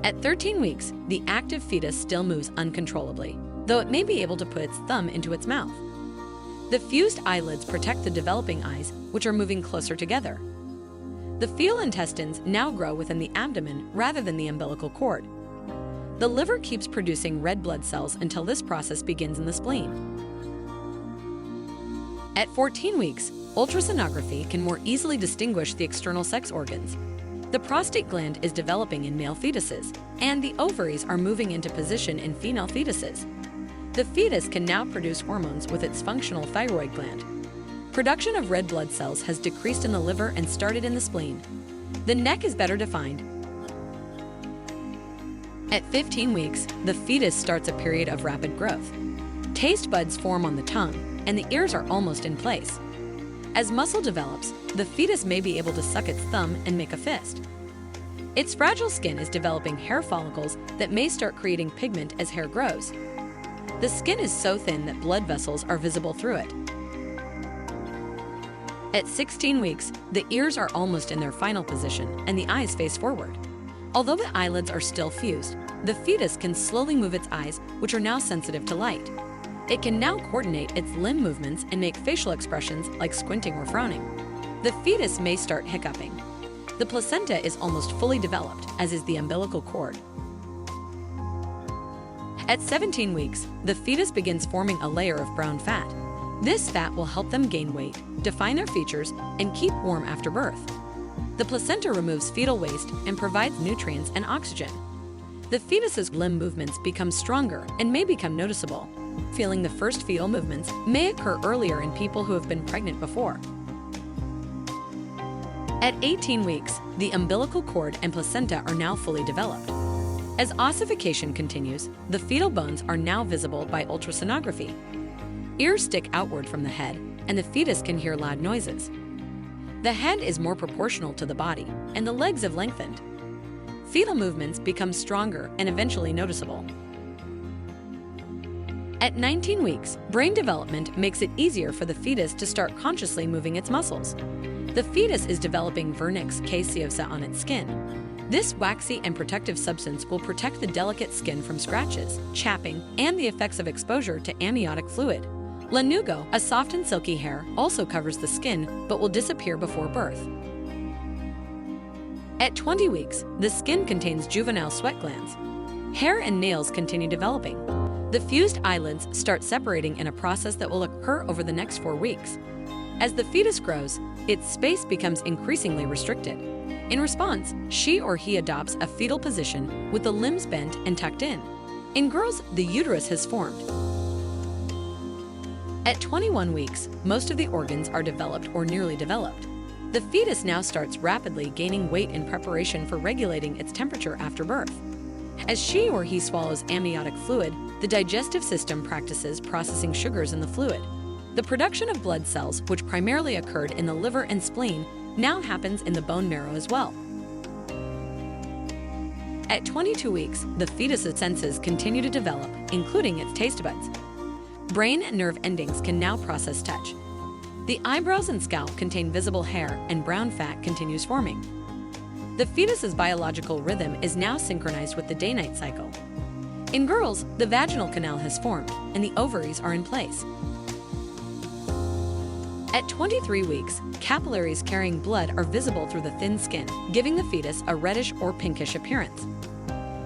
At 13 weeks, the active fetus still moves uncontrollably, though it may be able to put its thumb into its mouth. The fused eyelids protect the developing eyes, which are moving closer together. The fetal intestines now grow within the abdomen rather than the umbilical cord. The liver keeps producing red blood cells until this process begins in the spleen. At 14 weeks, ultrasonography can more easily distinguish the external sex organs. The prostate gland is developing in male fetuses, and the ovaries are moving into position in female fetuses. The fetus can now produce hormones with its functional thyroid gland. Production of red blood cells has decreased in the liver and started in the spleen. The neck is better defined. At 15 weeks, the fetus starts a period of rapid growth. Taste buds form on the tongue, and the ears are almost in place. As muscle develops, the fetus may be able to suck its thumb and make a fist. Its fragile skin is developing hair follicles that may start creating pigment as hair grows. The skin is so thin that blood vessels are visible through it. At 16 weeks, the ears are almost in their final position and the eyes face forward. Although the eyelids are still fused, the fetus can slowly move its eyes, which are now sensitive to light. It can now coordinate its limb movements and make facial expressions like squinting or frowning. The fetus may start hiccuping. The placenta is almost fully developed, as is the umbilical cord. At 17 weeks, the fetus begins forming a layer of brown fat. This fat will help them gain weight, define their features, and keep warm after birth. The placenta removes fetal waste and provides nutrients and oxygen. The fetus's limb movements become stronger and may become noticeable. Feeling the first fetal movements may occur earlier in people who have been pregnant before. At 18 weeks, the umbilical cord and placenta are now fully developed. As ossification continues, the fetal bones are now visible by ultrasonography. Ears stick outward from the head, and the fetus can hear loud noises. The head is more proportional to the body, and the legs have lengthened. Fetal movements become stronger and eventually noticeable. At 19 weeks, brain development makes it easier for the fetus to start consciously moving its muscles. The fetus is developing vernix caseosa on its skin. This waxy and protective substance will protect the delicate skin from scratches, chapping, and the effects of exposure to amniotic fluid. Lanugo, a soft and silky hair, also covers the skin but will disappear before birth. At 20 weeks, the skin contains juvenile sweat glands. Hair and nails continue developing. The fused eyelids start separating in a process that will occur over the next 4 weeks. As the fetus grows, its space becomes increasingly restricted. In response, she or he adopts a fetal position with the limbs bent and tucked in. In girls, the uterus has formed. At 21 weeks, most of the organs are developed or nearly developed. The fetus now starts rapidly gaining weight in preparation for regulating its temperature after birth. As she or he swallows amniotic fluid, the digestive system practices processing sugars in the fluid. The production of blood cells, which primarily occurred in the liver and spleen, now happens in the bone marrow as well. At 22 weeks, the fetus's senses continue to develop, including its taste buds. Brain and nerve endings can now process touch. The eyebrows and scalp contain visible hair, and brown fat continues forming. The fetus's biological rhythm is now synchronized with the day-night cycle. In girls, the vaginal canal has formed, and the ovaries are in place. At 23 weeks, capillaries carrying blood are visible through the thin skin, giving the fetus a reddish or pinkish appearance.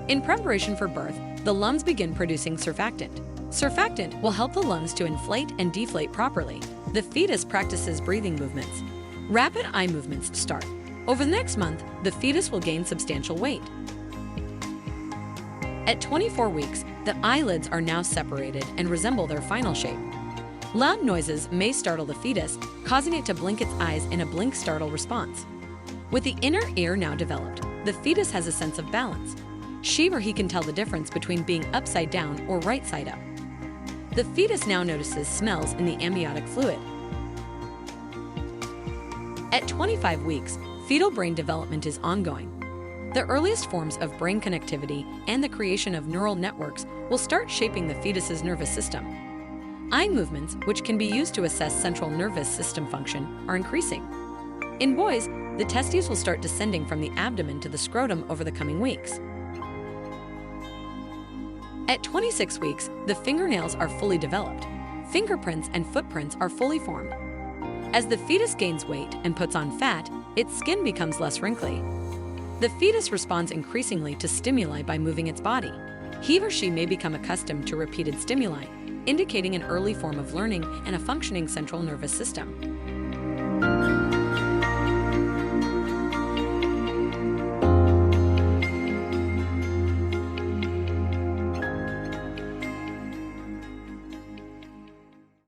In preparation for birth, the lungs begin producing surfactant. Surfactant will help the lungs to inflate and deflate properly. The fetus practices breathing movements. Rapid eye movements start. Over the next month, the fetus will gain substantial weight. At 24 weeks, the eyelids are now separated and resemble their final shape. Loud noises may startle the fetus, causing it to blink its eyes in a blink-startle response. With the inner ear now developed, the fetus has a sense of balance. She or he can tell the difference between being upside down or right side up. The fetus now notices smells in the amniotic fluid. At 25 weeks, fetal brain development is ongoing. The earliest forms of brain connectivity and the creation of neural networks will start shaping the fetus's nervous system. Eye movements, which can be used to assess central nervous system function, are increasing. In boys, the testes will start descending from the abdomen to the scrotum over the coming weeks. At 26 weeks, the fingernails are fully developed. Fingerprints and footprints are fully formed. As the fetus gains weight and puts on fat, its skin becomes less wrinkly. The fetus responds increasingly to stimuli by moving its body. He or she may become accustomed to repeated stimuli, indicating an early form of learning and a functioning central nervous system.